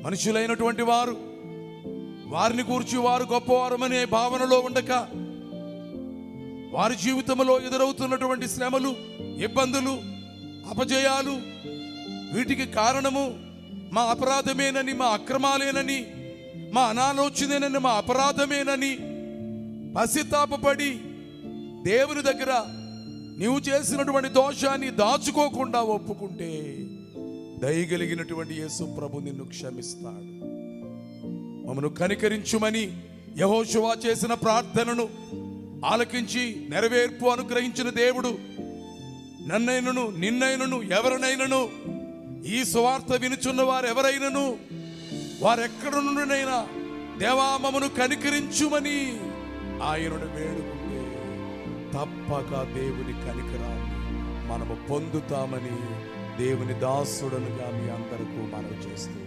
మనుషులైనటువంటి వారు వారిని గూర్చి వారు గొప్పవారమనే భావనలో ఉండక, వారి జీవితంలో ఎదురవుతున్నటువంటి శ్రమలు, ఇబ్బందులు, అపజయాలు, వీటికి కారణము మా అపరాధమేనని, మా అక్రమాలేనని, మా అనాలోచనేనని, మా అపరాధమేనని పశ్చాత్తాపపడి దేవుని దగ్గర నీవు చేసినటువంటి దోషాన్ని దాచుకోకుండా ఒప్పుకుంటే దయగలిగినటువంటి యేసు ప్రభు నిన్ను క్షమిస్తాడు. మమ్మను కనికరించుమని యెహోషువ చేసిన ప్రార్థనను ఆలకించి నెరవేర్పు అనుగ్రహించిన దేవుడు నన్నైనను నిన్నైనను ఎవరినైనను, ఈ సువార్త వినుచున్న వారు ఎవరైనను, వారెక్కడ నుండినైనా దేవా మమ్మను కనికరించుమని ఆయనను వేడుకుంటే తప్పక దేవుని కనికరాన్ని మనము పొందుతామని దేవుని దాసుడనుగా మీ అందరికీ మనవి చేస్తూ